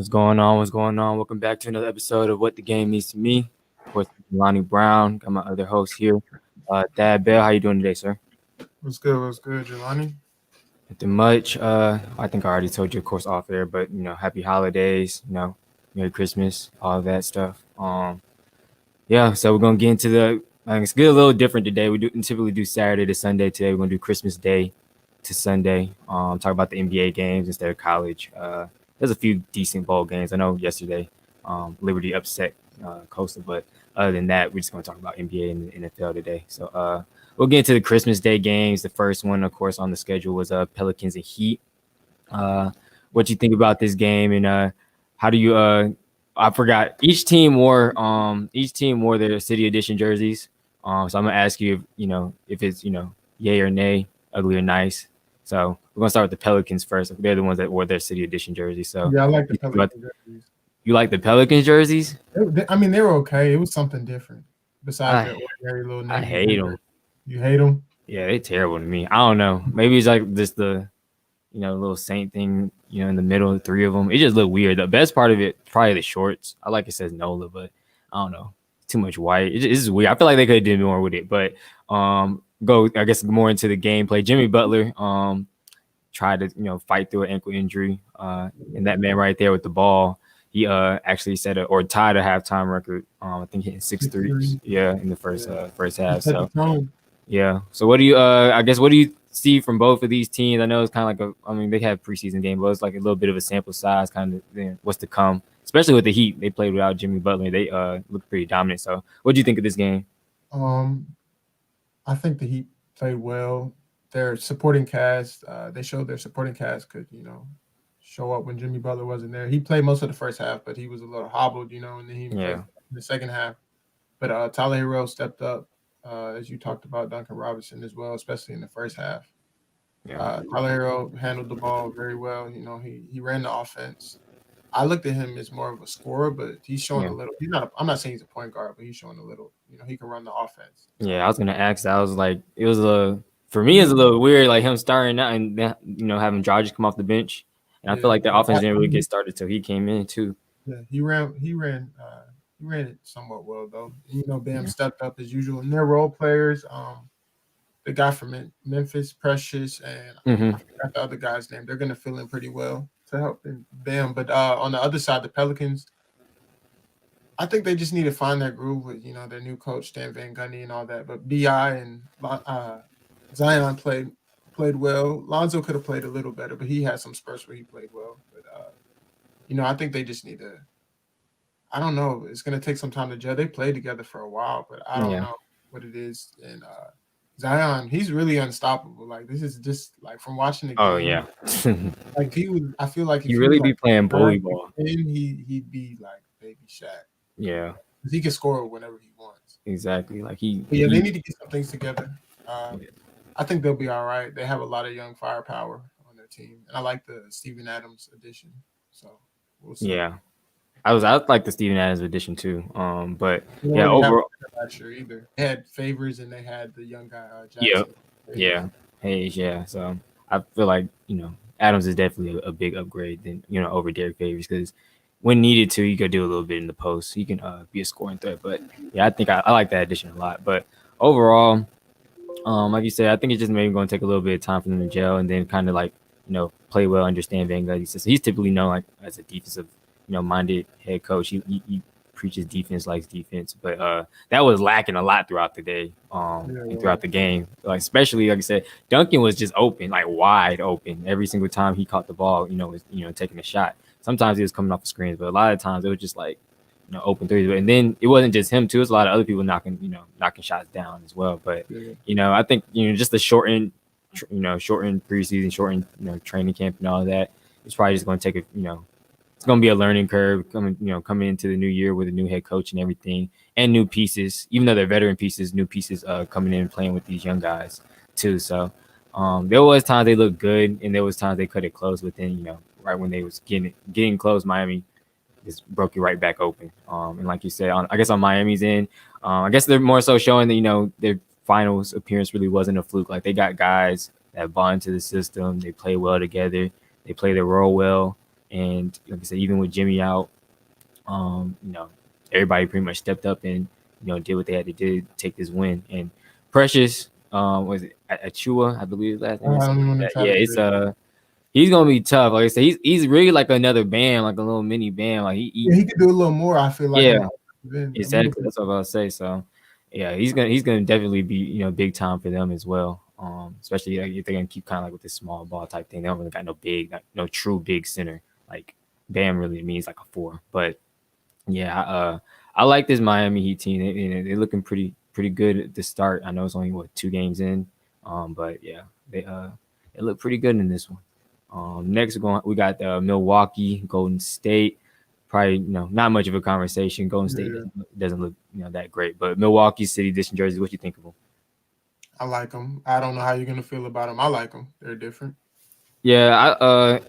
What's going on? What's going on? Welcome back to another episode of What the Game Means to Me. Of course, Lonnie Brown. Got my other host here, Dad Bell. How you doing today, sir? What's good? What's good, Jelani? Nothing much. I think I already told you, of course, off air, but happy holidays. Merry Christmas, all of that stuff. Yeah. So we're gonna get into the. It's get a little different today. We typically do Saturday to Sunday. Today we're gonna do Christmas Day to Sunday. Talk about the NBA games instead of college. There's a few decent bowl games. I know yesterday, Liberty upset Coastal, but other than that, we're just going to talk about NBA and the NFL today. So we'll get into the Christmas Day games. The first one, of course, on the schedule was Pelicans and Heat. What you think about this game, and how do you? I forgot. Each team wore their City Edition jerseys. So I'm gonna ask you if it's yay or nay, ugly or nice. So we're gonna start with the Pelicans first. They're the ones that wore their City Edition jerseys. So yeah, I like the Pelicans jerseys. You like the Pelicans jerseys? I mean, they were okay. It was something different besides I, their ordinary little. I hate them. You hate them? Yeah, they're terrible to me. I don't know. Maybe it's like just the little Saint thing, in the middle, the three of them. It just looked weird. The best part of it, probably the shorts. I like it says NOLA, but I don't know. Too much white. It's just weird. I feel like they could have did more with it, but go I guess more into the gameplay. Jimmy Butler tried to fight through an ankle injury, and that man right there with the ball, he actually set or tied a halftime record. I think hitting 6 threes, in the first half. So yeah. So what do you I guess what do you see from both of these teams? I know it's kind of like they have preseason game, but it's like a little bit of a sample size kind of what's to come, especially with the Heat. They played without Jimmy Butler. They look pretty dominant. So what do you think of this game? I think the Heat played well. Their supporting cast, they showed their supporting cast could, show up when Jimmy Butler wasn't there. He played most of the first half, but he was a little hobbled, and then he played in the second half. But Tyler Hero stepped up, as you talked about Duncan Robinson as well, especially in the first half. Yeah. Tyler Hero handled the ball very well. He ran the offense. I looked at him as more of a scorer, but he's showing a little. He's not. I'm not saying he's a point guard, but he's showing a little. He can run the offense. Yeah, I was gonna ask. I was like, it was for me, it's a little weird, like him starting out and having Dragic come off the bench, and I feel like the offense didn't really get started till he came in too. Yeah, he ran it somewhat well though. Bam stepped up as usual, and their role players. The guy from Memphis, Precious, and I forgot the other guy's name. They're gonna fill in pretty well to help Bam. But on the other side, the Pelicans, I think they just need to find their groove with their new coach Stan Van Gundy and all that. But Bi and Zion played well. Lonzo could have played a little better, but he had some spurts where he played well. But I think they just need to. I don't know. It's gonna take some time to gel. They played together for a while, but I don't know what it is. And Zion, he's really unstoppable. Like this is just like from watching the game. Oh yeah. Like I feel like he really be playing bully ball. He'd be like baby Shaq. Yeah. He can score whenever he wants. Exactly. Like they need to get some things together. I think they'll be all right. They have a lot of young firepower on their team, and I like the Steven Adams addition. So we'll see. Yeah. I like the Steven Adams addition too. But overall, not sure either. They had Favors and they had the young guy. Jackson. Yeah. Hayes. Yeah. So I feel like Adams is definitely a big upgrade than over Derek Favors, because when needed to, you could do a little bit in the post. He can be a scoring threat. But yeah, I think I like that addition a lot. But overall, like you said, I think it's just maybe going to take a little bit of time for them to gel, and then kind of like play well, understand Van Gundy's system. He's typically known like as a defensive minded head coach. He preaches defense, likes defense, but that was lacking a lot throughout the day, and throughout the game. Like especially like I said, Duncan was just open, like wide open every single time he caught the ball. Was taking a shot. Sometimes he was coming off the screens, but a lot of times it was just like open threes. And then it wasn't just him too; it was a lot of other people knocking shots down as well. But I think just the shortened preseason, shortened training camp and all of that, it's probably just going to take it's going to be a learning curve coming into the new year with a new head coach and everything, and new pieces. Even though they're veteran pieces, new pieces coming in and playing with these young guys too. So there was times they looked good, and there was times they cut it close. But then right when they was getting close, Miami just broke it right back open. And like you said, I guess on Miami's end, I guess they're more so showing that their finals appearance really wasn't a fluke. Like they got guys that bond to the system. They play well together. They play their role well. And like I said, even with Jimmy out, you know, everybody pretty much stepped up and did what they had to do to take this win. And Precious, was it Achua, I believe his last name or I don't something even like want to that. try Yeah, to it's say it. he's gonna be tough. Like I said, he's really like another Bam, like a little mini Bam. Like Yeah, he could do a little more. I feel like on yeah, the offensive end, a little exactly. bit. That's what I was about to say. So yeah, he's gonna definitely be big time for them as well. Especially like, if they're gonna keep kind of like with this small ball type thing. They don't really got no big, no true big center. Like Bam really means like a four. But yeah, I like this Miami Heat team. They're looking pretty good at the start. I know it's only 2 games in, but yeah, they look pretty good in this one. Next we got Milwaukee, Golden State. Probably not much of a conversation. Golden State Yeah, doesn't look that great, but Milwaukee City, Dish, and Jersey. What you think of them? I like them. I don't know how you're gonna feel about them. I like them. They're different. Yeah,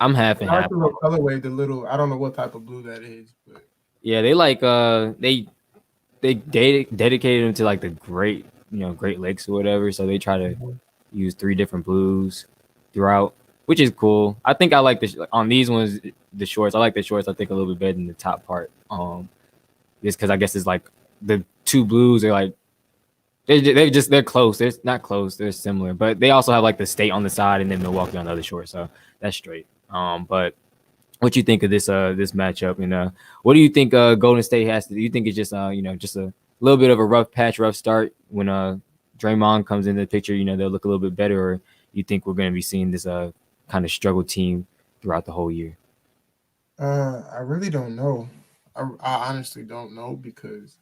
I'm half and I like half. the little colorway, the little. I don't know what type of blue that is, but Yeah, they like they dedicated them to like the Great Lakes or whatever. So they try to use 3 different blues throughout, which is cool. I think I like on these ones, the shorts. I like the shorts. I think a little bit better than the top part. Just because I guess it's like the 2 blues are like they're close. They're not close. They're similar, but they also have like the state on the side and then Milwaukee on the other short. So that's straight. But what you think of this matchup, and what do you think Golden State has to do? You think it's just just a little bit of a rough start when Draymond comes into the picture, they'll look a little bit better, or you think we're going to be seeing this kind of struggle team throughout the whole year? I really don't know. I honestly don't know because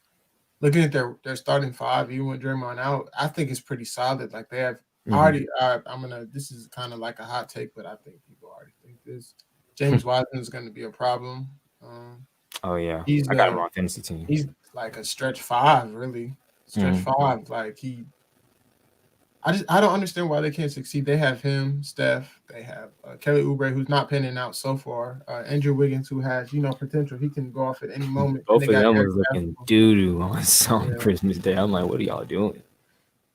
looking at their starting five, even with Draymond out, I think it's pretty solid. Like they have Mm-hmm. already. I'm gonna. This is kind of like a hot take, but I think people already think this. James Wiseman is going to be a problem. Um, Oh yeah, he's I got him a on fantasy team. he's like a stretch five, really. Stretch Mm-hmm. five. Like I don't understand why they can't succeed. They have him, Steph. They have Kelly Oubre, who's not panning out so far. Andrew Wiggins, who has potential. He can go off at any moment. And Both they of got them Eric was looking Bledsoe. doo doo on Yeah, Christmas Day. I'm like, what are y'all doing?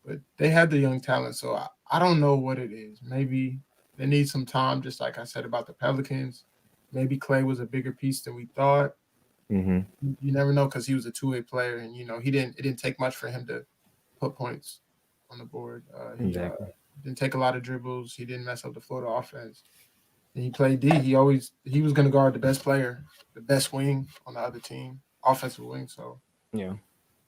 but they have the young talent. So I don't know what it is. Maybe they need some time, just like I said about the Pelicans. Maybe Clay was a bigger piece than we thought. Mm-hmm. You never know because he was a two-way player, and he didn't. It didn't take much for him to put points on the board. He Exactly. didn't take a lot of dribbles. He didn't mess up the Florida offense. And he played D. He was going to guard the best player, the best wing on the other team, offensive wing. So Yeah.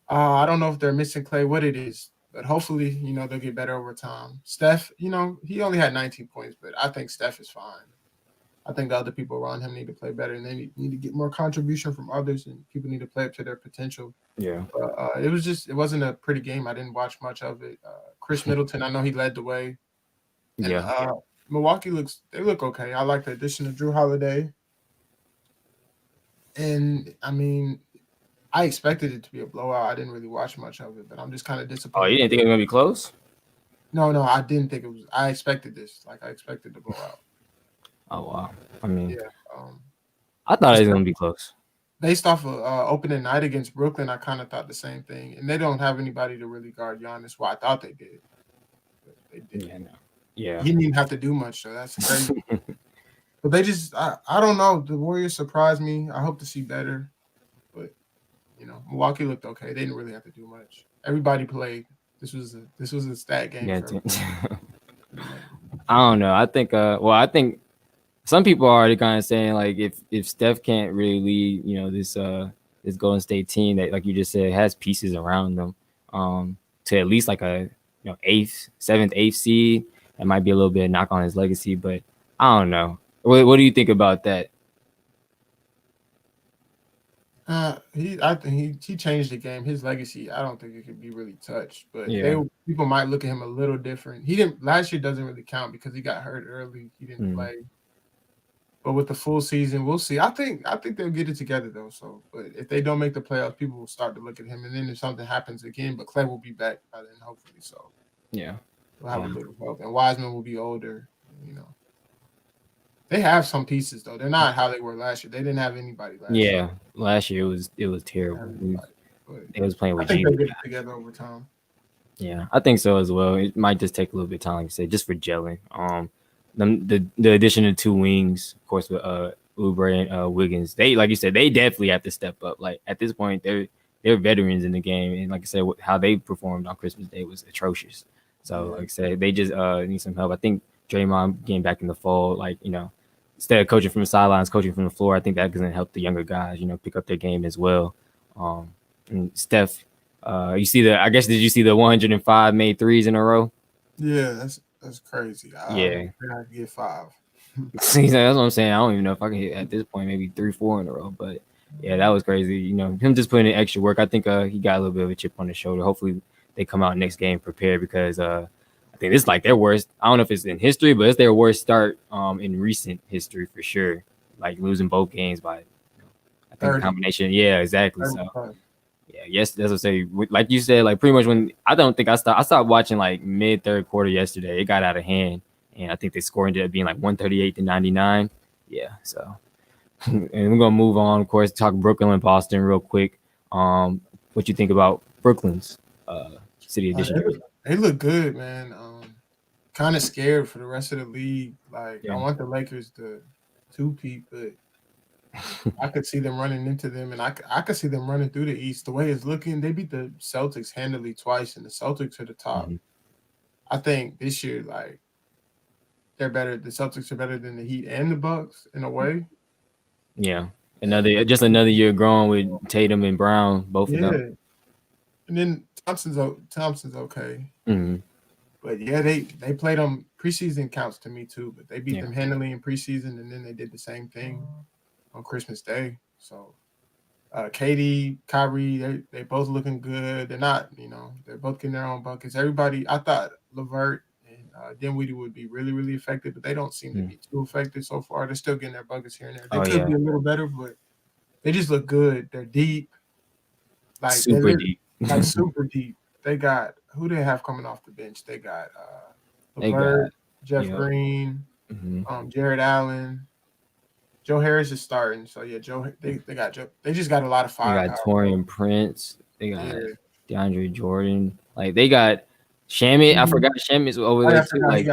I don't know if they're missing Clay, what it is, but hopefully they'll get better over time. Steph, he only had 19 points, but I think Steph is fine. I think the other people around him need to play better, and they need to get more contribution from others, and people need to play up to their potential. Yeah. It wasn't a pretty game. I didn't watch much of it. Chris Middleton, I know he led the way, and Yeah. Milwaukee they look okay. I like the addition of Drew Holiday, and I mean, I expected it to be a blowout. I didn't really watch much of it, but I'm just kind of Oh, you disappointed. didn't think it was gonna be close? No, I didn't think it was. I expected this. Like I expected the blowout. Oh wow. I mean, Yeah. Um, I thought it was just gonna be close. based off of opening night against Brooklyn, I kind of thought the same thing. And they don't have anybody to really guard Giannis. Well, I thought they did, but they didn't. Yeah. No. Yeah. He didn't even have to do much, so that's crazy. But they just, I don't know. The Warriors surprised me. I hope to see better. But Milwaukee looked okay. They didn't really have to do much. Everybody played. This was a stat game Yeah. for I don't know. I think. I think some people are already kind of saying like if Steph can't really lead, this Golden State team that, like you just said, has pieces around them, to at least like a eighth, seventh, eighth seed, that might be a little bit of knock on his legacy. But I don't know. What do you think about that? I think he changed the game. His legacy, I don't think it could be really touched. But Yeah. people might look at him a little different. He didn't last year. Doesn't really count because he got hurt early. He didn't Mm. play. But with the full season, we'll see. I think they'll get it together though. So, but if they don't make the playoffs, people will start to look at him. And then if something happens again, but Clay will be back by then, hopefully. So Yeah. we'll have a Yeah. little help. And Wiseman will be older. They have some pieces though. They're not how they were last year. They didn't have anybody last year. Yeah. Last year it was They didn't have terrible. anybody. But They was playing I with think they'll Genie. get it together over time. Yeah, I think so as well. It might just take a little bit of time, like I said, just for gelling. The addition of 2 wings, of course, with Oubre and Wiggins. They, like you said, they definitely have to step up. Like at this point, they're veterans in the game, and like I said, how they performed on Christmas Day was atrocious. So like I said, they just need some help. I think Draymond getting back in the fold, like instead of coaching from the sidelines, coaching from the floor, I think that's going to help the younger guys, pick up their game as well. And Steph, you see I guess did you see the 105 made threes in a row? Yeah, that's crazy. Yeah. I get 5. See, that's what I'm saying. I don't even know if I can hit at this point maybe 3-4 in a row, but yeah, that was crazy. Him just putting in extra work. I think he got a little bit of a chip on his shoulder. Hopefully they come out next game prepared because I think this is like their worst. I don't know if it's in history, but it's their worst start in recent history for sure. Like losing both games by I think 30. combination. Yeah, exactly. 35. So yeah, yes, that's what I say. Like you said, like pretty much when I don't think I stopped watching like mid third quarter yesterday. It got out of hand, and I think they score ended up being like 138-99. Yeah, so and we're gonna move on, of course, talk Brooklyn and Boston real quick. What you think about Brooklyn's City Edition? They look good, man. Kind of scared for the rest of the league. Like Yeah. I want the Lakers to 2-peat, but I could see them running into them, and I could see them running through the East. The way it's looking, they beat the Celtics handily twice, and the Celtics are the top. Mm-hmm. I think this year, like they're better. The Celtics are better than the Heat and the Bucks in a way. Yeah, another year growing with Tatum and Brown, both of them. And then Thompson's okay. Mm-hmm. But yeah, they played them preseason counts to me too, but they beat Yeah. them handily in preseason, and then they did the same thing on Christmas Day. So KD, Kyrie, they both looking good. They're not, they're both getting their own buckets. Everybody, I thought LeVert and Dinwiddie would be really, really effective, but they don't seem to be too effective so far. They're still getting their buckets here and there. They could be a little better, but they just look good. They're deep. Like super deep. Like super deep. They got who they have coming off the bench. They got LeVert, Jeff Green, Jared Allen. Joe Harris is starting, so yeah, they got Joe. They just got a lot of fire. They got Taurean Prince. They got DeAndre Jordan. Like they got Shamet. I forgot Shamet's over there too. Like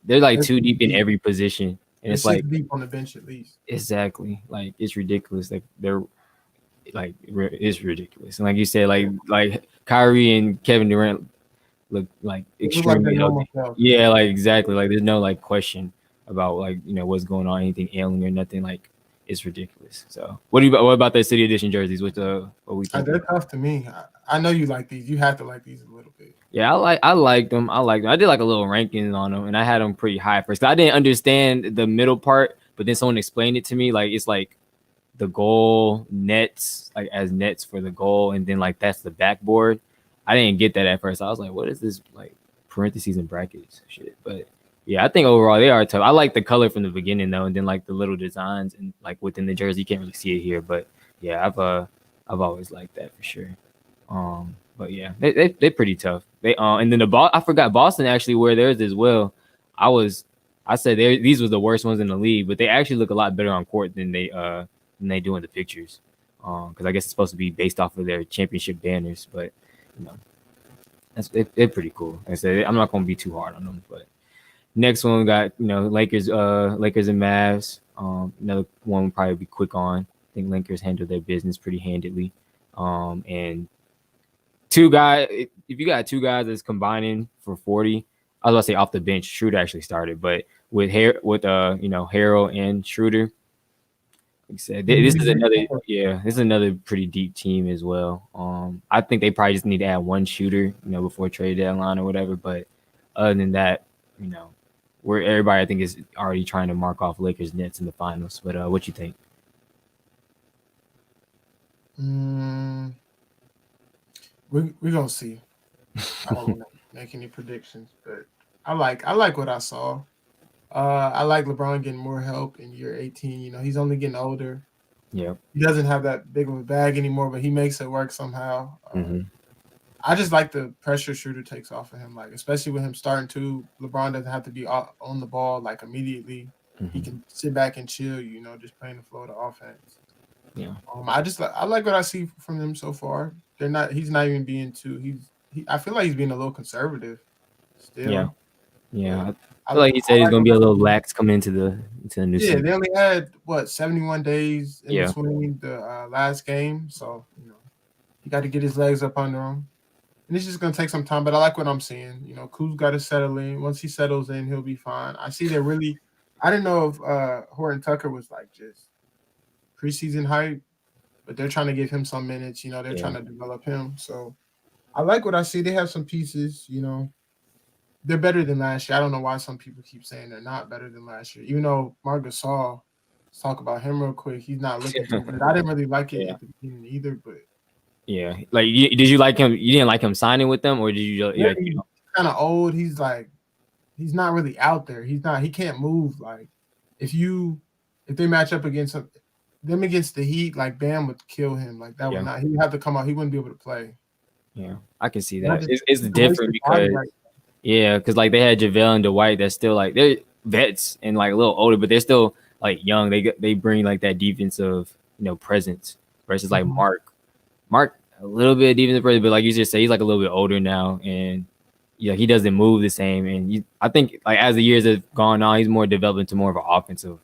they're like too deep in every position, and it's like deep on the bench at least. Exactly. Like it's ridiculous. Like it's ridiculous. And like you said, like Kyrie and Kevin Durant look like extremely healthy. Yeah, like exactly. Like there's no like question about like what's going on, anything ailing or nothing. Like it's ridiculous. So what about their City Edition jerseys? What we think? They're tough to me. I know you like these. You have to like these a little bit. Yeah, I like them. I did like a little ranking on them, and I had them pretty high first. I didn't understand the middle part, but then someone explained it to me. Like it's like the goal nets, like as nets for the goal, and then like that's the backboard. I didn't get that at first. I was like, what is this like parentheses and brackets shit? But yeah, I think overall they are tough. I like the color from the beginning though, and then like the little designs and like within the jersey, you can't really see it here. But yeah, I've always liked that for sure. But yeah, they're pretty tough. And then I forgot Boston actually wear theirs as well. I said these were the worst ones in the league, but they actually look a lot better on court than they do in the pictures. Because I guess it's supposed to be based off of their championship banners, but they're pretty cool. Like I said, I'm not gonna be too hard on them. But next one we got Lakers and Mavs. Another one will probably be quick on. I think Lakers handled their business pretty handedly. And two guys, if you got two guys that's combining for 40, I was about to say off the bench, Schroeder actually started, but with Harrell and Schroeder, like I said, this is another pretty deep team as well. I think they probably just need to add one shooter, before trade deadline or whatever. But other than that, where everybody I think is already trying to mark off Lakers Nets in the finals. But what you think? We're gonna see. I don't want to make any predictions, but I like what I saw. I like LeBron getting more help in year 18. He's only getting older. Yeah, he doesn't have that big of a bag anymore, but he makes it work somehow. I just like the pressure Schroeder takes off of him, like especially with him starting to. LeBron doesn't have to be on the ball like immediately. He can sit back and chill, just playing the flow of the offense. Yeah. I like what I see from them so far. He's not even being too. I feel like he's being a little conservative still. Yeah. Yeah, I I, feel like he I said he's like gonna what be a I little see. lax coming into the new Yeah, season. they only had what 71 days in Yeah, between the last game, so he got to get his legs up under him, and it's just gonna take some time. But I like what I'm seeing. Kuz got to settle in. Once he settles in, he'll be fine. I see they're really. I didn't know if Horton Tucker was like just preseason hype, but they're trying to give him some minutes. They're yeah, trying to develop him. So I like what I see. They have some pieces. They're better than last year. I don't know why some people keep saying they're not better than last year. Even though Marc Gasol, let's talk about him real quick. He's not looking too good. I didn't really like it yeah, at the beginning either, but yeah. Like, did you like him? You didn't like him signing with them, or did you like he's kind of old. He's not really out there. He can't move. Like if they match up against them against the Heat, like Bam would kill him. Like that would yeah, not. He would have to come out. He wouldn't be able to play. yeah. I can see And I that. just It's he's a waste different of body because right. yeah, because like they had JaVale and Dwight that's still like they're vets and like a little older, but they're still like young. They bring like that defensive presence versus like Mhm. Mark a little bit defensive presence, but like you just say, he's like a little bit older now, and yeah, he doesn't move the same. And I think like as the years have gone on, he's more developed into more of an offensive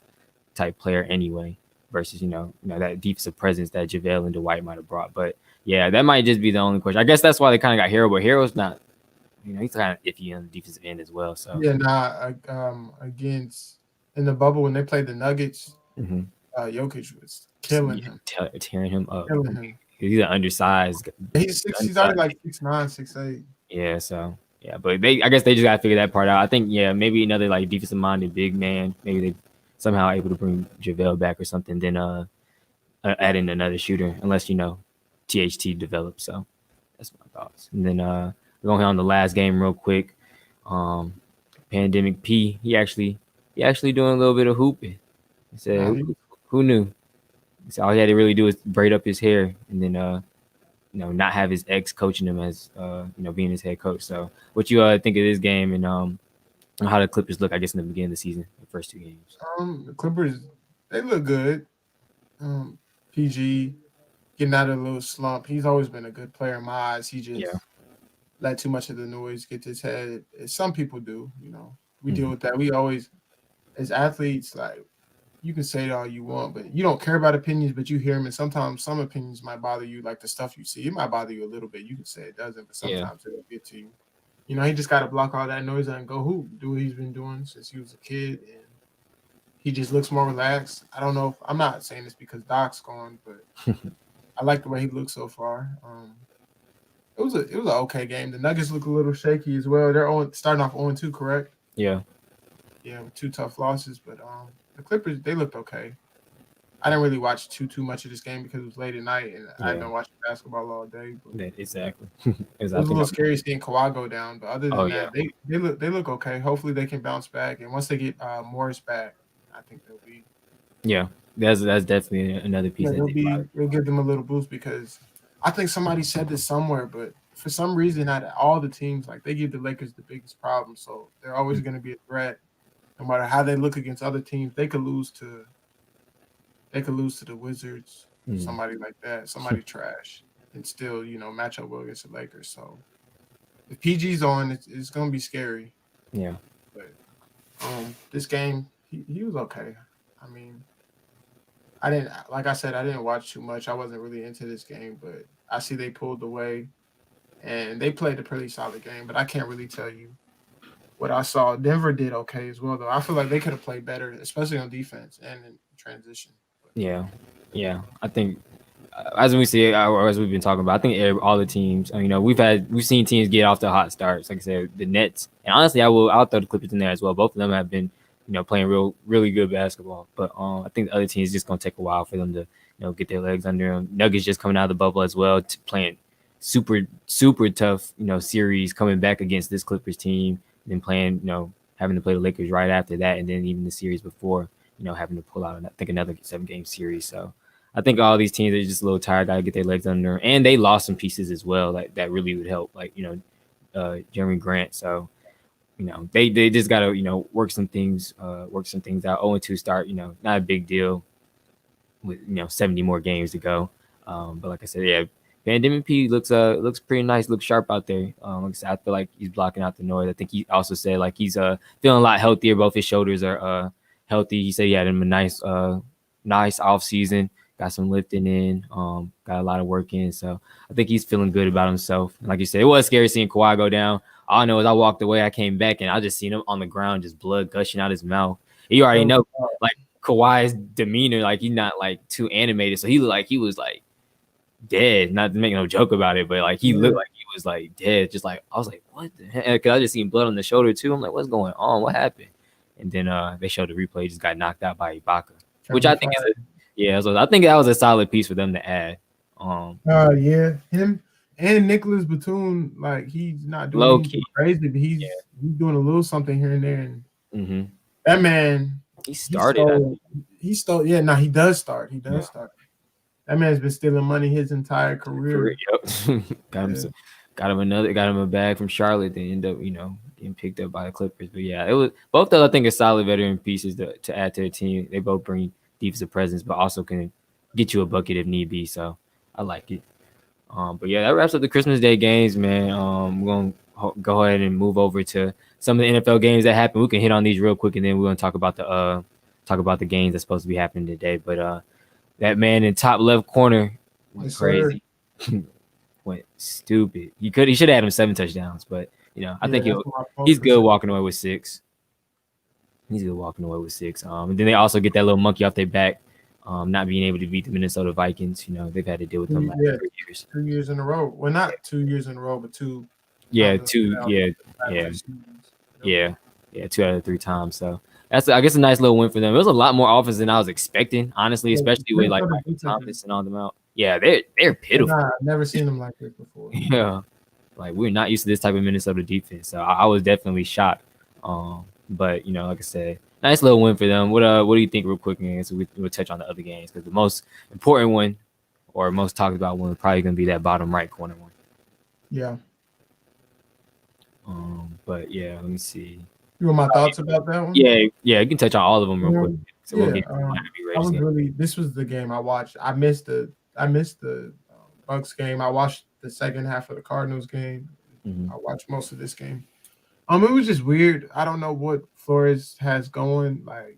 type player anyway, versus that defensive presence that JaVale and Dwight might have brought. But yeah, that might just be the only question. I guess that's why they kind of got Hero, but Hero's not. He's kind of iffy on the defensive end as well. So Yeah, nah. Against in the bubble when they played the Nuggets, mm-hmm. Jokic was Just killing him, tearing him up. killing him. He's an undersized. He's already like 6'9", 6'8". Yeah, so yeah, but I guess they just gotta figure that part out. I think maybe another like defensive minded big man. Maybe they somehow able to bring JaVale back or something. Then add in another shooter, unless THT develops. So that's my thoughts. And then we're gonna hit on the last game real quick. Um, Pandemic P, he actually doing a little bit of hooping. He said, Nah, who knew? So all he had to really do was braid up his hair and then not have his ex coaching him as being his head coach. So what you think of this game and how the Clippers look, I guess, in the beginning of the season, the first two games? the Clippers, they look good. PG getting out of a little slump. He's always been a good player in my eyes. He Yeah. just let too much of the noise get to his head. As some people do. We deal Mhm. with that. We always, as athletes, like you can say it all you want, but you don't care about opinions, but you hear them. And sometimes some opinions might bother you, like the stuff you see. It might bother you a little bit. You can say it doesn't, but Yeah. sometimes it'll get to you. He just got to block all that noise and go hoop, do what he's been doing since he was a kid. And he just looks more relaxed. I don't know. I'm not saying this because Doc's gone, but I like the way he looks so far. It was an okay game. The Nuggets look a little shaky as well. They're starting off 0-2, correct? Yeah. Yeah, with 2 tough losses, but the Clippers, they looked okay. I didn't really watch too much of this game because it was late at night and I had Yeah. been watching basketball all day. But Exactly. it was a little scary seeing Kawhi go down, but other Oh than yeah. that, they look okay. Hopefully they can bounce back, and once they get Morris back, I think they'll be Yeah. That's definitely another piece that they'll give them a little boost because I think somebody said this somewhere, but for some reason out of all the teams, like they give the Lakers the biggest problem, so they're always going to be a threat. No matter how they look against other teams, they could lose to the Wizards, Mm. somebody like that, somebody trash, and still match up well against the Lakers. So if PG's on, it's going to be scary. Yeah. But this game, he was okay. I mean, I didn't like I said, I didn't watch too much. I wasn't really into this game, but I see they pulled away and they played a pretty solid game. But I can't really tell you what I saw. Denver did okay as well, though. I feel like they could have played better, especially on defense and in transition. Yeah. Yeah. I think as we see, or as we've been talking about, I think all the teams, we've seen teams get off to hot starts. Like I said, the Nets, and honestly, I'll throw the Clippers in there as well. Both of them have been, playing really good basketball. But I think the other teams just gonna take a while for them to, get their legs under them. Nuggets just coming out of the bubble as well, playing super tough, series coming back against this Clippers team, and then playing, having to play the Lakers right after that, and then even the series before, having to pull out, I think, another 7-game series. So I think all these teams are just a little tired, got to get their legs under, and they lost some pieces as well. Like that really would help, like Jeremy Grant. So they just got to work some things out. 0-2 start, not a big deal with 70 more games to go. But like I said, yeah, Pandemic P looks pretty nice, looks sharp out there. Like I said, I feel like he's blocking out the noise. I think he also said like he's feeling a lot healthier. Both his shoulders are healthy. He said he had him a nice off season. Got some lifting in, got a lot of work in. So I think he's feeling good about himself. And like you said, it was scary seeing Kawhi go down. All I know is I walked away, I came back, and I just seen him on the ground, just blood gushing out his mouth. You already know, like Kawhi's demeanor, like he's not like too animated, so he looked like he was like dead. Not to make no joke about it, but like he looked like he was like dead. Just like I was like, what the heck? Because I just seen blood on the shoulder too. I'm like, what's going on? What happened? And then they showed the replay. He just got knocked out by Ibaka, which I think is so I think that was a solid piece for them to add. Yeah, him and Nicholas Batum, like he's not doing low key crazy, but he's doing a little something here and there. And that man, he started. He stole. Yeah, no, he does start. He does start. That man's been stealing money his entire career. Yep. got him a bag from Charlotte. They end up, getting picked up by the Clippers. But yeah, it was both of them, I think, are solid veteran pieces to add to the team. They both bring defensive presence, but also can get you a bucket if need be. So I like it. But yeah, that wraps up the Christmas Day games, man. We're gonna go ahead and move over to some of the NFL games that happened. We can hit on these real quick, and then we're gonna talk about the games that's supposed to be happening today. But that man in top left corner went crazy. Went stupid. He should have had him 7 touchdowns, but I think he's good walking away with 6. He's good walking away with 6. And then they also get that little monkey off their back, not being able to beat the Minnesota Vikings. They've had to deal with them last 3 years. 2 years in a row. Well, not 2 years in a row, but 2. Yeah, 2. Yeah, 2 out of 3 times. So that's, I guess, a nice little win for them. It was a lot more offense than I was expecting, honestly, especially with like Michael Thomas and all them out. Yeah, they're pitiful. I've never seen them like this before. Yeah, like we're not used to this type of Minnesota defense, so I was definitely shocked. But like I said, nice little win for them. What do you think, real quick? And so we'll touch on the other games because the most important one or most talked about one is probably going to be that bottom right corner one. Yeah. But yeah, let me see. You want my thoughts about that one? Yeah, you can touch on all of them real quick. So we'll get this was the game I watched. I missed the Bucks game. I watched the second half of the Cardinals game. I watched most of this game. It was just weird. I don't know what Flores has going, but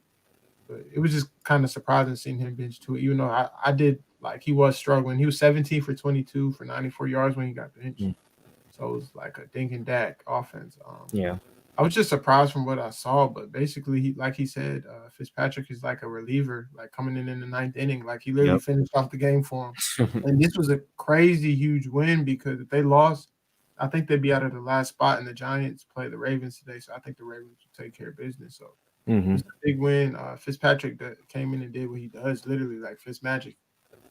it was just kind of surprising seeing him bench too. Even though I did he was struggling. He was 17 for 22 for 94 yards when he got benched. So it was like a dink and dak offense. I was just surprised from what I saw, but basically, he said, Fitzpatrick is like a reliever, like coming in the 9th inning. Like he literally finished off the game for him. And this was a crazy, huge win because if they lost, I think they'd be out of the last spot, and the Giants play the Ravens today. So I think the Ravens will take care of business. So it's a big win. Fitzpatrick that came in and did what he does, literally like Fitzmagic.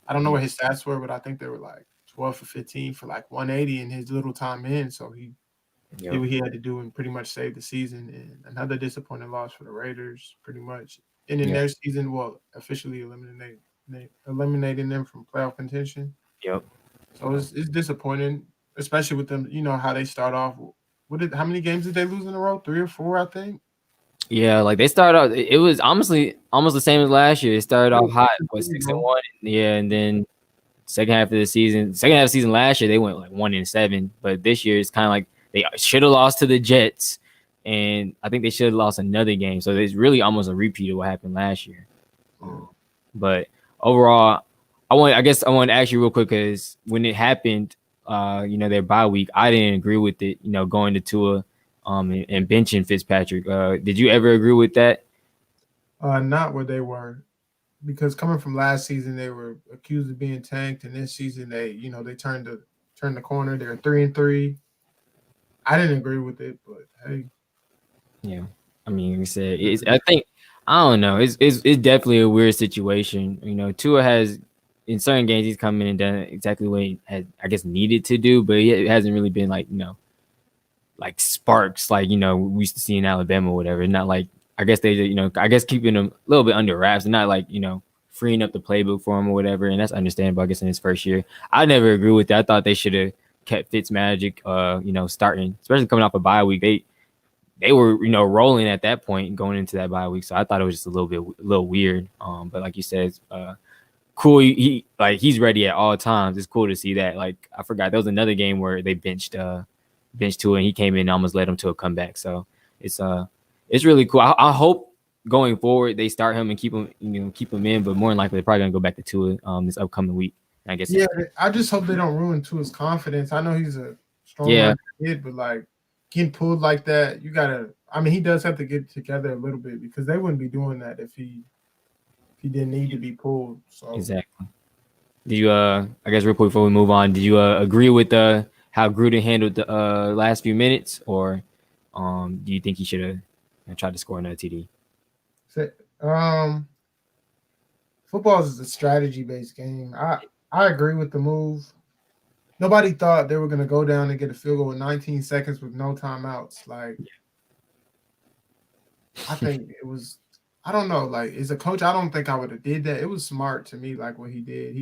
I don't know what his stats were, but I think they were like 12 for 15 for like 180 in his little time in. So he did what he had to do and pretty much save the season. And another disappointing loss for the Raiders, pretty much. And in their season, officially eliminating them from playoff contention. Yep. So it's disappointing, especially with them, how they start off. How many games did they lose in a row? 3 or 4, I think. Yeah, like they started out. It was honestly almost the same as last year. It started off hot, 6-1. Yeah, and then second half of the season last year they went like 1-7. But this year it's kind of like they should have lost to the Jets, and I think they should have lost another game. So it's really almost a repeat of what happened last year. But overall, I want to ask you real quick because when it happened, their bye week, I didn't agree with it. Going to Tua, and benching Fitzpatrick. Did you ever agree with that? Not where they were, because coming from last season, they were accused of being tanked, and this season they turned the corner. They're 3-3. I didn't agree with it, but hey. Yeah, I mean, like I said, I don't know. It's definitely a weird situation. Tua has in certain games he's come in and done exactly what he had, I guess, needed to do, but it hasn't really been like sparks like we used to see in Alabama or whatever. Not like I guess they keeping him a little bit under wraps and not like freeing up the playbook for him or whatever. And that's understandable, I guess, in his first year. I never agree with that. I thought they should have kept Fitzmagic, starting, especially coming off a bye week. They were, rolling at that point going into that bye week. So I thought it was just a little weird. But like you said, cool. He's ready at all times. It's cool to see that. Like I forgot there was another game where they benched Tua and he came in and almost led him to a comeback. So it's really cool. I hope going forward they start him and keep him in, but more than likely they're probably gonna go back to Tua this upcoming week. I guess. Yeah, I just hope they don't ruin Tua's confidence. I know he's a strong kid, but like getting pulled like that, you gotta. I mean, he does have to get together a little bit because they wouldn't be doing that if he didn't need to be pulled. So exactly. Did you I guess real quick before we move on, did you agree with how Gruden handled the last few minutes, or do you think he should have tried to score another TD? Football is a strategy-based game. I agree with the move. Nobody thought they were going to go down and get a field goal in 19 seconds with no timeouts. Like, I think it was. I don't know. Like, as a coach, I don't think I would have did that. It was smart to me, like what he did.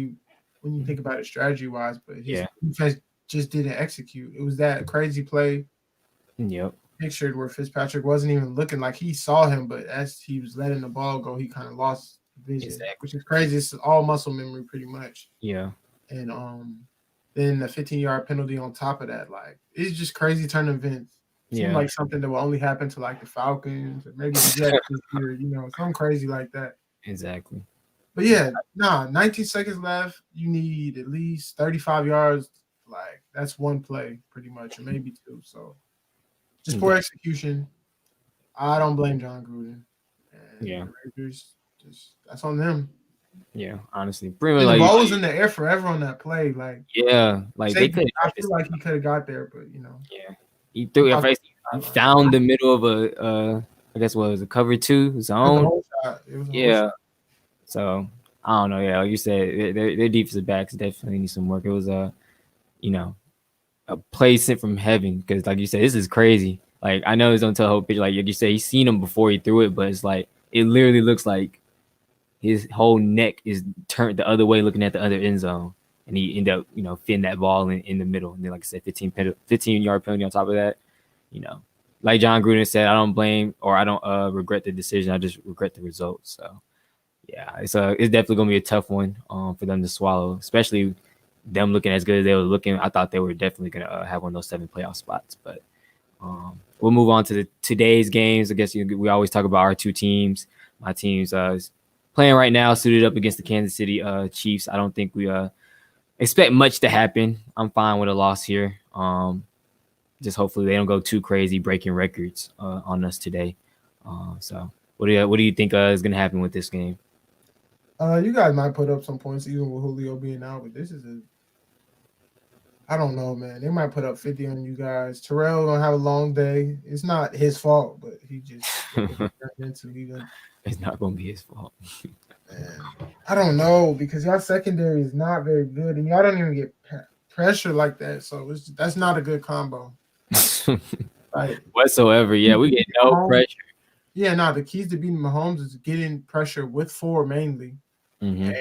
When you think about it strategy-wise, but his defense just didn't execute. It was that crazy play. Yep. Pictured where Fitzpatrick wasn't even looking, like he saw him, but as he was letting the ball go, he kind of lost vision, which is crazy. It's all muscle memory pretty much. Yeah. And then the 15-yard penalty on top of that, like it's just crazy turn events. Seemed like something that will only happen to like the Falcons or maybe the Jets this year, something crazy like that. Exactly. But 19 seconds left. You need at least 35 yards. Like that's one play pretty much, or maybe two. So just poor execution. I don't blame John Gruden. And the Raiders, that's on them. Yeah, honestly, the ball was in the air forever on that play. Like they could. I feel like he could have got there, but he threw it first. He found the middle of I guess what was a cover 2 zone. So I don't know. Yeah, like you said, their defensive backs definitely need some work. It was a play sent from heaven because, like you said, this is crazy. Like I know it's on the whole picture. Like you said, he's seen him before he threw it, but it's like it literally looks like his whole neck is turned the other way, looking at the other end zone, and he ended up fitting that ball in the middle. And then, like I said, 15-yard penalty on top of that. Like John Gruden said, I don't blame or I don't regret the decision. I just regret the results. So yeah, it's definitely gonna be a tough one for them to swallow, especially them looking as good as they were looking. I thought they were definitely gonna have one of those 7 playoff spots, but we'll move on to today's games. I guess we always talk about our two teams. My team's playing right now, suited up against the Kansas City Chiefs. I don't think we expect much to happen. I'm fine with a loss here. Just hopefully they don't go too crazy, breaking records on us today. So what do you think is going to happen with this game? You guys might put up some points even with Julio being out, but this is I don't know, man. They might put up 50 on you guys. Terrell gonna have a long day. It's not his fault, but he just it's not gonna be his fault. Man, I don't know because y'all secondary is not very good, and y'all don't even get pressure like that. So that's not a good combo. Like whatsoever. Yeah, we get no pressure. Yeah, no. The keys to beating Mahomes is getting pressure with 4 mainly, and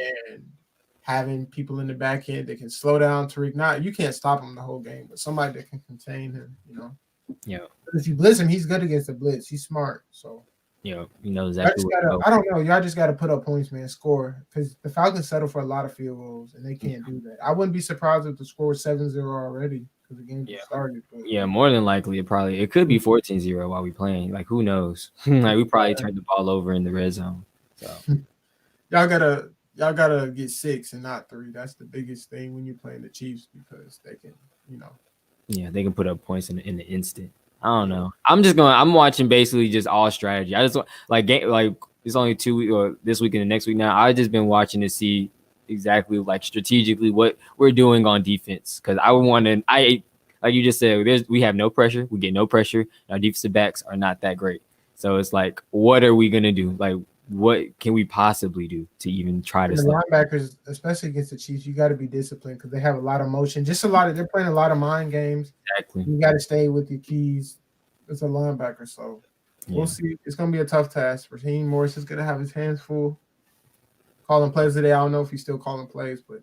having people in the back end that can slow down Tariq. You can't stop him the whole game, but somebody that can contain him. Yeah. But if you blitz him, he's good against the blitz. He's smart. So. You know exactly. I don't know. Y'all just got to put up points, man. Score, because the Falcons settle for a lot of field goals, and they can't do that. I wouldn't be surprised if the score was 7-0 already because the game just started. But. Yeah, more than likely, it could be 14-0 while we playing. Like who knows? Like we probably turned the ball over in the red zone. So y'all gotta get 6 and not 3. That's the biggest thing when you're playing the Chiefs because they can, Yeah, they can put up points in the instant. I don't know. I'm watching basically just all strategy. I just it's only 2 weeks or this week and the next week now. I've just been watching to see exactly like strategically what we're doing on defense because like you just said, we have no pressure. We get no pressure. Our defensive backs are not that great. So it's like, what are we gonna do? Like, what can we possibly do to even try to? The linebackers, especially against the Chiefs, you got to be disciplined because they have a lot of motion. They're playing a lot of mind games. Exactly. You got to stay with your keys. It's a linebacker, so we'll see. It's going to be a tough task. Raheem Morris is going to have his hands full. Calling plays today. I don't know if he's still calling plays, but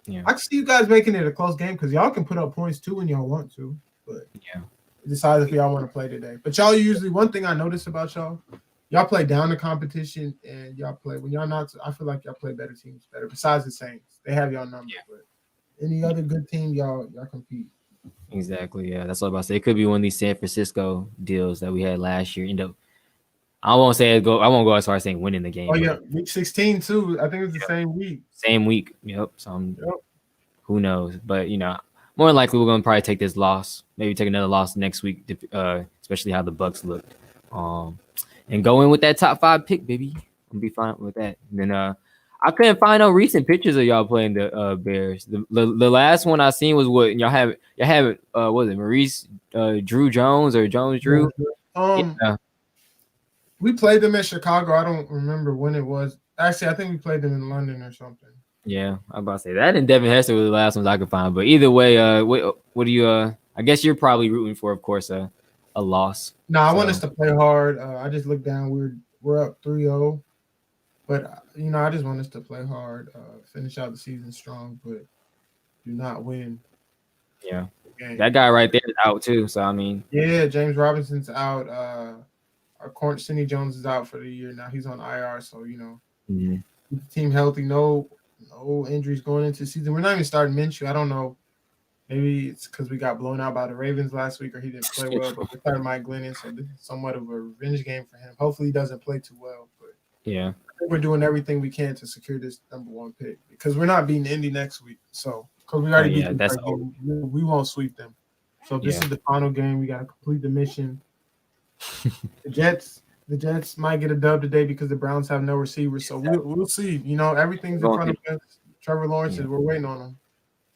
I can see you guys making it a close game because y'all can put up points too when y'all want to. But it decides if y'all want to play today. But y'all usually, one thing I notice about y'all y'all play down the competition and y'all play when y'all not. I feel like y'all play better teams better. Besides the Saints, they have y'all number. Yeah. But any other good team, y'all compete. Exactly. Yeah, that's what I'm about to say. It could be one of these San Francisco deals that we had last year. End up, I won't say it go. I won't go as far as saying winning the game. Oh yeah, But week 16 too. I think it was the yeah, same week. same week. Yep. So Yep. who knows? But more than likely we're gonna probably take this loss. Maybe take another loss next week, especially how the Bucks looked. And go in with that top 5 pick, baby. I'm be fine with that. And then I couldn't find no recent pictures of y'all playing the Bears. The last one I seen was what y'all have what was it Maurice Drew Jones or Jones Drew? Yeah. We played them in Chicago. I don't remember when it was. Actually, I think we played them in London or something. Yeah, I'm about to say that and Devin Hester were the last ones I could find. But either way, what do you I guess you're probably rooting for, of course, a loss. No, I want So, us to play hard. I just looked down. We're up 3-0. But I just want us to play hard, finish out the season strong, but do not win. yeah. Okay. That guy right there is out too. So I mean, Yeah, James Robinson's out. Our corner Cindy Jones is out for the year. Now he's on IR, so mhm. keep the team healthy. No injuries going into the season. We're not even starting Minshew. I don't know. Maybe it's because we got blown out by the Ravens last week, or he didn't play well. But we're starting Mike Glennon, so this is somewhat of a revenge game for him. Hopefully, he doesn't play too well. But Yeah, I think we're doing everything we can to secure this number 1 pick because we're not beating Indy next week. So because we already beat them, that's over. we won't sweep them. So this Yeah. is the final game. We got to complete the mission. The Jets might get a dub today because the Browns have no receivers. So we'll see. Everything's in front of us. Trevor Lawrence is. We're waiting on him.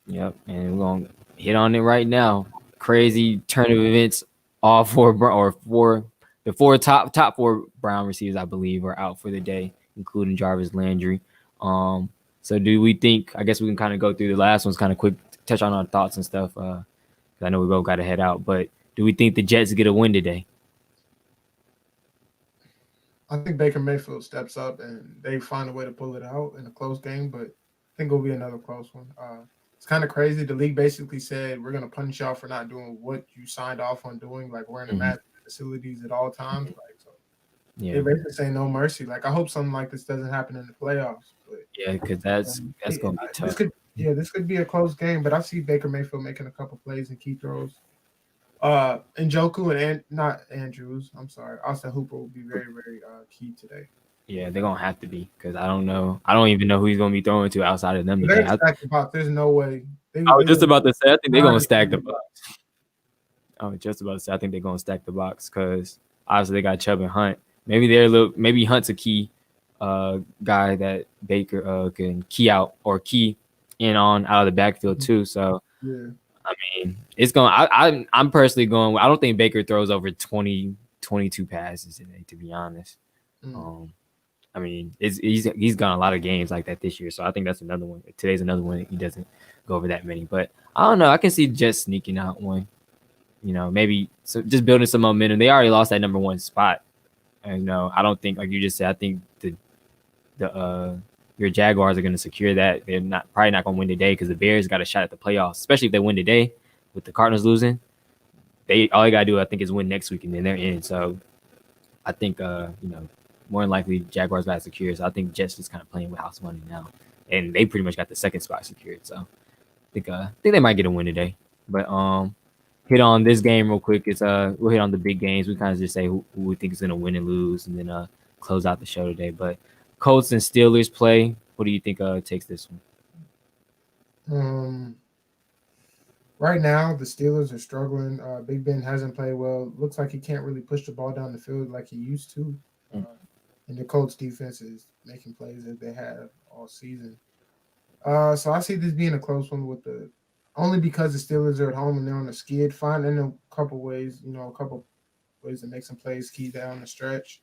Yep, and we're gonna hit on it right now. Crazy turn of events. All the top 4 Brown receivers, I believe, are out for the day, including Jarvis Landry. So do we think? I guess we can kind of go through the last ones, kind of quick, touch on our thoughts and stuff. 'Cause I know we both got to head out, but do we think the Jets get a win today? I think Baker Mayfield steps up and they find a way to pull it out in a close game, but I think it'll be another close one. It's kind of crazy. The league basically said we're going to punish y'all for not doing what you signed off on doing, like wearing the mask facilities at all times. They're basically saying no mercy. Like I hope something like this doesn't happen in the playoffs. But Yeah, because that's gonna be tough. This could be a close game, but I see Baker Mayfield making a couple plays and key throws. Njoku and not Andrews. I'm sorry, Austin Hooper will be very, very key today. Yeah, they're gonna have to be because I don't know. I don't even know who he's gonna be throwing to outside of them They're today. stacked the box. There's no way. I was just about to say. I think they're gonna stack the box. I was just about to say. I think they're gonna stack the box because obviously they got Chubb and Hunt. Maybe Hunt's a key guy that Baker can key out or key in on out of the backfield too. So yeah. I mean, it's going. I'm personally going. I don't think Baker throws over 20, 22 passes today. To be honest, I mean, he's gone a lot of games like that this year. So I think that's another one. Today's another one he doesn't go over that many. But I don't know. I can see Jets sneaking out one. Maybe just building some momentum. They already lost that number 1 spot. And I don't think, like you just said, I think your Jaguars are going to secure that. They're probably not going to win today because the Bears got a shot at the playoffs, especially if they win today with the Cardinals losing. All they got to do, I think, is win next week and then they're in. So I think, more than likely Jaguars got secured. So I think Jets just kind of playing with house money now, and they pretty much got the 2nd spot secured. So I think they might get a win today. But hit on this game real quick. We'll hit on the big games. We kind of just say who we think is going to win and lose, and then close out the show today. But Colts and Steelers play. What do you think takes this one? Right now, the Steelers are struggling. Big Ben hasn't played well. Looks like he can't really push the ball down the field like he used to. And the Colts defense is making plays that they have all season. So I see this being a close one only because the Steelers are at home and they're on a skid, finding a couple ways to make some plays key down the stretch.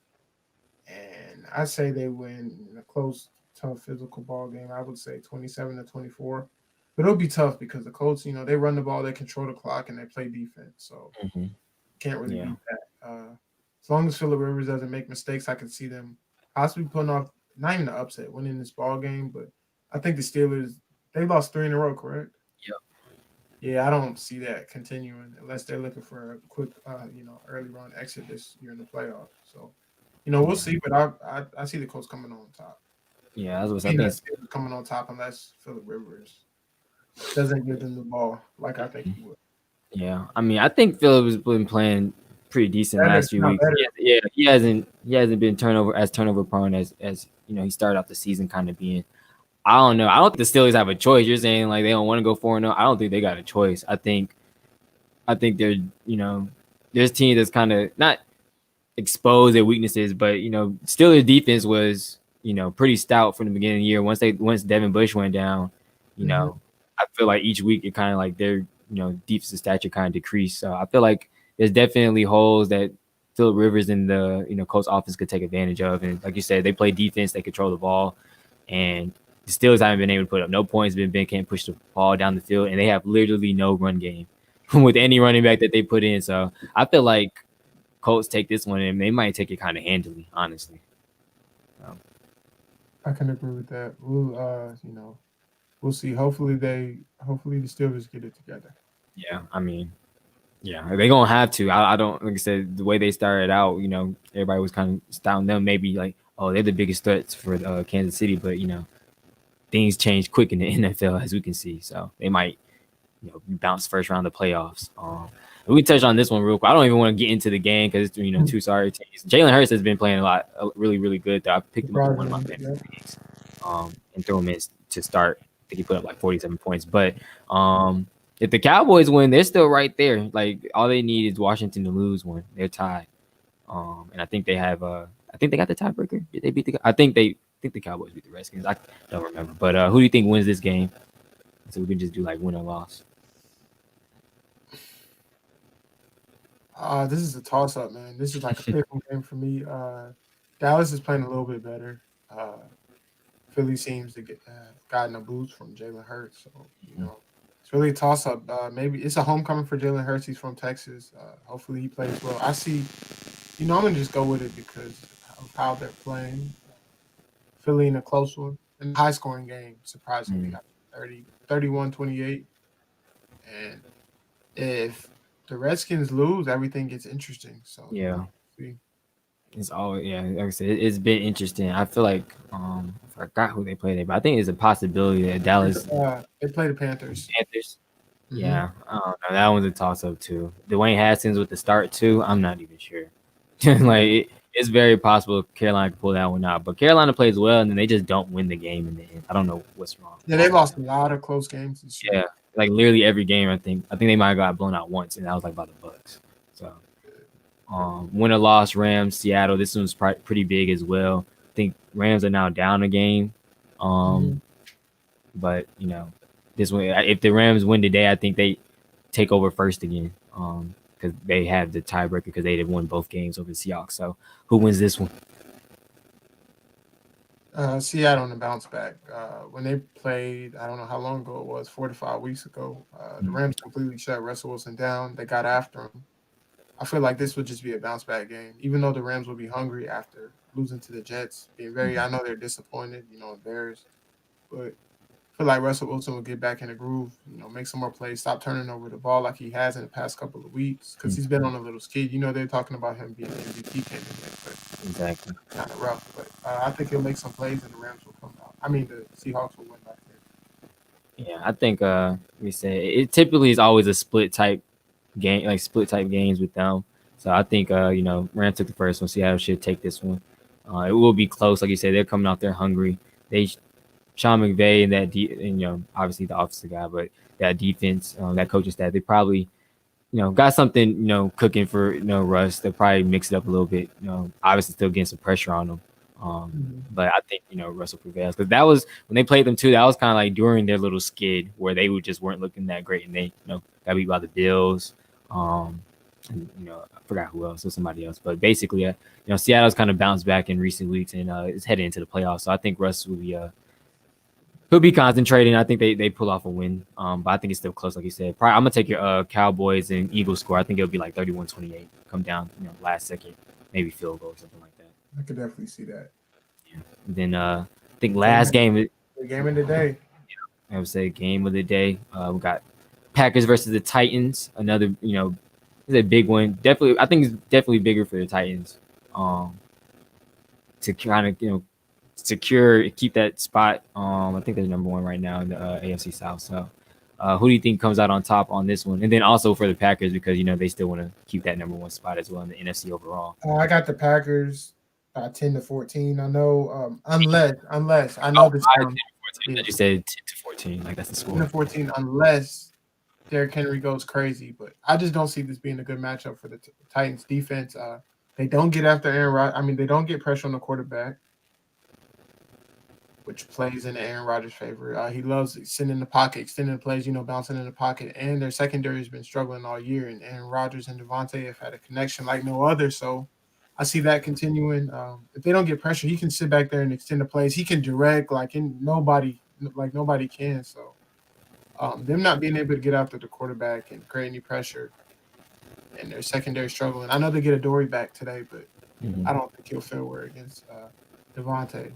And I say they win in a close, tough physical ball game. I would say 27-24. But it'll be tough because the Colts, they run the ball, they control the clock, and they play defense. So can't really beat that. As long as Phillip Rivers doesn't make mistakes, I can see them possibly putting off not even an upset, winning this ball game. But I think the Steelers, they lost 3 in a row, correct? Yep. Yeah, I don't see that continuing unless they're looking for a quick, early run exit this year in the playoffs. So We'll see, but I see the Colts coming on top. Yeah, I was. I I think think. that Steelers coming on top unless Philip Rivers doesn't give them the ball like I think he would. Yeah, I mean, I think Phillips has been playing pretty decent Better, last few not weeks. better. Yeah, he hasn't been turnover prone as he started off the season kind of being. I don't know. I don't think the Steelers have a choice. You're saying like they don't want to go 4-0. I don't think they got a choice. I think they're there's teams that's kind of not expose their weaknesses, but Steelers defense was pretty stout from the beginning of the year. Once Devin Bush went down, Mhm. I feel like each week it kind of like their defensive stature kind of decreased. So I feel like there's definitely holes that Philip Rivers and the Colts offense could take advantage of. And like you said, they play defense, they control the ball, and the Steelers haven't been able to put up no points. Ben can't push the ball down the field, and they have literally no run game with any running back that they put in. So I feel like Colts take this one, and they might take it kind of handily, honestly. I can agree with that. We'll see. Hopefully the Steelers get it together. Yeah, I mean, yeah, they're gonna have to. I don't like I said the way they started out. Everybody was kind of styling them. Maybe like, oh, they're the biggest threats for Kansas City, but things change quick in the NFL as we can see. So they might bounce first round of the playoffs. We can touch on this one real quick. I don't even want to get into the game because it's two sorry teams. Jalen Hurts has been playing a lot, really, really good. Though I picked him up in one of my fantasy leagues, and threw him in to start. I think he put up like 47 points. But if the Cowboys win, they're still right there. Like all they need is Washington to lose one. They're tied. And I think they have. I think they got the tiebreaker. Did they beat the? I think the Cowboys beat the Redskins. I don't remember. But who do you think wins this game? So we can just do like win or loss. This is a toss up, man. This is like a pickle game for me. Dallas is playing a little bit better. Philly seems to get gotten a boost from Jalen Hurts, so it's really a toss up. Maybe it's a homecoming for Jalen Hurts. He's from Texas. Hopefully he plays well. I see. I'm gonna just go with it because of how they're playing. Philly in a close one, in a high scoring game, surprisingly, 31-28. And if the Redskins lose, everything gets interesting. So Yeah. see. It's all like I said, it's been interesting. I feel like I forgot who they played, but I think it's a possibility that Dallas They play the Panthers. Panthers. Mhm. Yeah, I don't know. That one's a toss up too. Dwayne Haskins with the start too. I'm not even sure. It's very possible Carolina could pull that one out, but Carolina plays well, and then they just don't win the game in the end. I don't know what's wrong. Yeah, they lost a lot of close games this year. Yeah, like literally every game. I think they might have got blown out once, and that was like by the Bucks. So. Win or loss, Rams, Seattle. This one's pretty big as well. I think Rams are now down a game. But this one, if the Rams win today, I think they take over first again. Because they have the tiebreaker because they did won both games over the Seahawks. So who wins this one? Seattle in the bounce back. When they played, I don't know how long ago it was, 4 to 5 weeks ago. The Rams completely shut Russell Wilson down. They got after him. I feel like this would just be a bounce back game, even though the Rams will be hungry after losing to the Jets. I know they're disappointed, embarrassed, but I feel like Russell Wilson will get back in the groove, make some more plays, stop turning over the ball like he has in the past couple of weeks because he's been on a little skid. They're talking about him being an MVP candidate, but Exactly. kind of rough. But I think he'll make some plays and the Rams will come out. I mean, the Seahawks will win back there. Yeah, I think we say it typically is always a split type game, like split type games with them. So I think Rams took the first one. Seattle should take this one. It will be close, like you said. They're coming out there hungry. Sean McVay and obviously the offensive guy, but that defense, that coaching staff, they probably got something cooking for Russ. They'll probably mix it up a little bit. Obviously still getting some pressure on them. But I think Russell prevails because that was when they played them too. That was kind of like during their little skid where they just weren't looking that great, and they got beat by the Bills. And, I forgot who else or somebody else, but basically, Seattle's kind of bounced back in recent weeks and is heading into the playoffs. So I think Russ will be he'll be concentrating. I think they pull off a win, but I think it's still close, like you said. Probably, I'm gonna take your Cowboys and Eagles score. I think it'll be like 31-28. Come down, last second, maybe field goal or something like that. I could definitely see that. Yeah. And then I think last game. The game of the day. I would say game of the day. We got Packers versus the Titans. Another, it's a big one. Definitely, I think it's definitely bigger for the Titans. to kind of secure keep that spot. I think they're number one right now in the AFC South. So, who do you think comes out on top on this one? And then also for the Packers because they still want to keep that number one spot as well in the NFC overall. I got the Packers 10-14. I know, unless I know this. You said 10-14, like that's the score. 10-14, unless Derrick Henry goes crazy, but I just don't see this being a good matchup for the Titans defense. They don't get after Aaron Rodgers. I mean, they don't get pressure on the quarterback, which plays in Aaron Rodgers' favor. He loves sitting in the pocket, extending the plays, bouncing in the pocket. And their secondary has been struggling all year. And Aaron Rodgers and Devontae have had a connection like no other. So I see that continuing. If they don't get pressure, he can sit back there and extend the plays. He can direct nobody can. So them not being able to get after the quarterback and create any pressure, and their secondary struggling. I know they get Adoree back today, but I don't think he'll feel well against Devontae.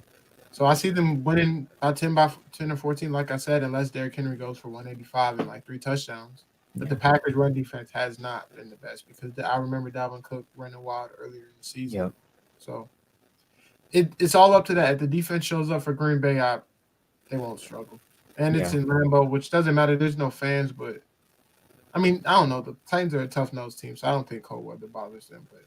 So I see them winning 10 or 14, like I said, unless Derrick Henry goes for 185 and like 3 touchdowns. But the Packers' run defense has not been the best because I remember Dalvin Cook running wild earlier in the season. Yep. So it's all up to that. If the defense shows up for Green Bay, they won't struggle. And it's in Lambeau, which doesn't matter. There's no fans, but I mean, I don't know. The Titans are a tough-nosed team, so I don't think cold weather bothers them. But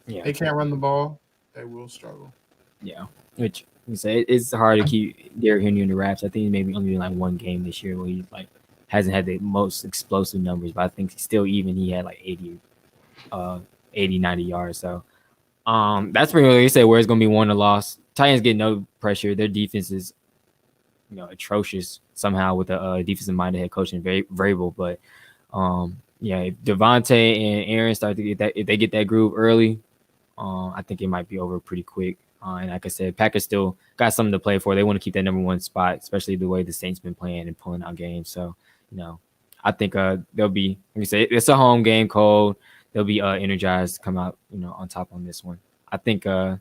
if they can't run the ball, they will struggle. Yeah, which you say it's hard to keep Derrick Henry in the wraps. I think maybe only like one game this year where he hasn't had the most explosive numbers, but I think still even he had like 80, 90 yards. So that's pretty much like you said where it's gonna be won or lost. Titans get no pressure. Their defense is atrocious somehow with the defensive minded head coach and very variable. But if Devontae and Aaron start to get that, if they get that groove early, I think it might be over pretty quick. And like I said, Packers still got something to play for. They want to keep that number one spot, especially the way the Saints been playing and pulling out games. So, I think they'll be, like you say, it's a home game, cold. They'll be energized to come out, on top on this one. I think, I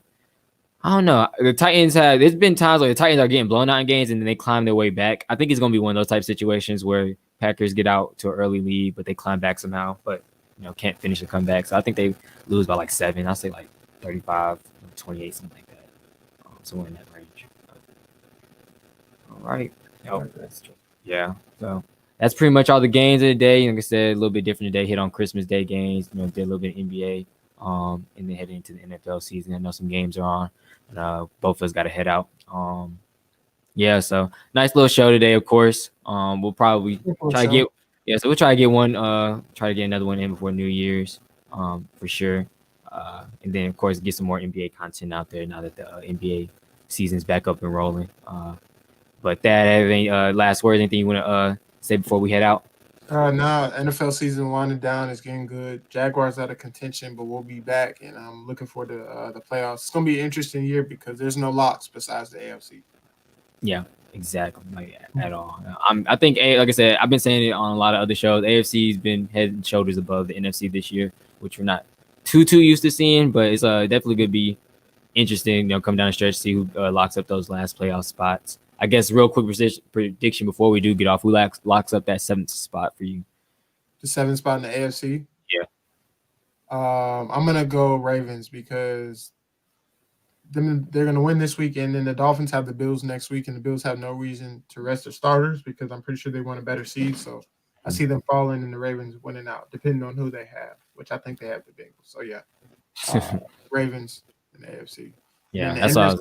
don't know. The Titans there's been times where the Titans are getting blown out in games and then they climb their way back. I think it's going to be one of those type of situations where Packers get out to an early lead, but they climb back somehow, but, can't finish the comeback. So I think they lose by like 7. I'll say like 35, 28, something like that. Somewhere in that range. All right. Yeah. So that's pretty much all the games of the day. Like I said, a little bit different today. Hit on Christmas Day games. Did a little bit of NBA. And then heading into the NFL season. I know some games are on. And, both of us got to head out. So nice little show today. Of course. We'll probably try to get. Yeah. So we'll try to get one. Try to get another one in before New Year's. For sure. And then, of course, get some more NBA content out there now that the NBA season's back up and rolling. But that, any last words, anything you want to say before we head out? NFL season winding down. It's getting good. Jaguars out of contention, but we'll be back, and I'm looking forward to the playoffs. It's going to be an interesting year because there's no locks besides the AFC. Yeah, exactly. At all. I think, like I said, I've been saying it on a lot of other shows. AFC's been head and shoulders above the NFC this year, which we're not too used to seeing, but it's definitely going to be interesting, come down the stretch, see who locks up those last playoff spots. I guess real quick prediction before we do get off, who locks up that 7th spot for you? The 7th spot in the AFC? Yeah. I'm going to go Ravens because they're going to win this week, and then the Dolphins have the Bills next week, and the Bills have no reason to rest their starters because I'm pretty sure they want a better seed, so I see them falling and the Ravens winning out, depending on who they have, which I think they have the Bengals. So, yeah, Ravens and the AFC. Yeah, that's all.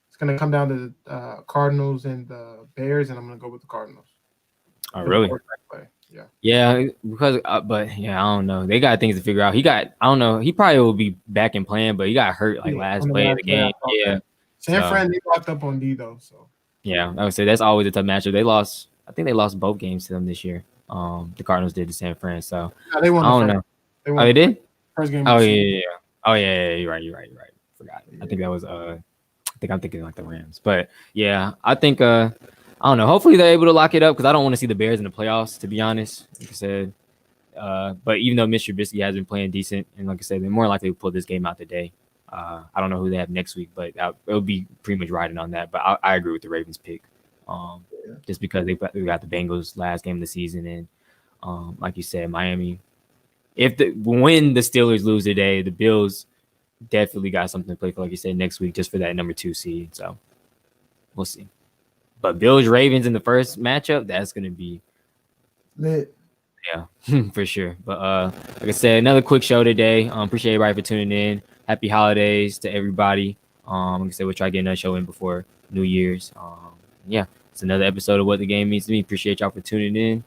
It's going to come down to the Cardinals and the Bears, and I'm going to go with the Cardinals. Oh, really? Yeah. Yeah, because I don't know. They got things to figure out. I don't know. He probably will be back in playing, but he got hurt last play of the game. Yeah. San Fran, they locked up on D though. So. Yeah, I would say that's always a tough matchup. I think they lost both games to them this year. The Cardinals did to San Fran. So they won. I don't know. They did? First game. Oh yeah. Oh yeah. You're right. Forgot. Yeah. I think that was I think I'm thinking like the Rams. But yeah, I think I don't know. Hopefully they're able to lock it up because I don't want to see the Bears in the playoffs, to be honest. Like I said. But even though Mr. Trubisky has been playing decent, and like I said, they're more likely to pull this game out today. I don't know who they have next week, but it'll be pretty much riding on that. But I agree with the Ravens pick. Just because they got the Bengals last game of the season, and like you said, Miami. When the Steelers lose today, the Bills definitely got something to play for, like you said, next week, just for that number 2 seed. So we'll see. But Bills Ravens in the first matchup, that's gonna be Lit. yeah, for sure. But like I said, another quick show today. Appreciate everybody for tuning in. Happy holidays to everybody. Like I said, we'll try to get another show in before New Year's. Yeah, it's another episode of What the Game Means to Me. Appreciate y'all for tuning in.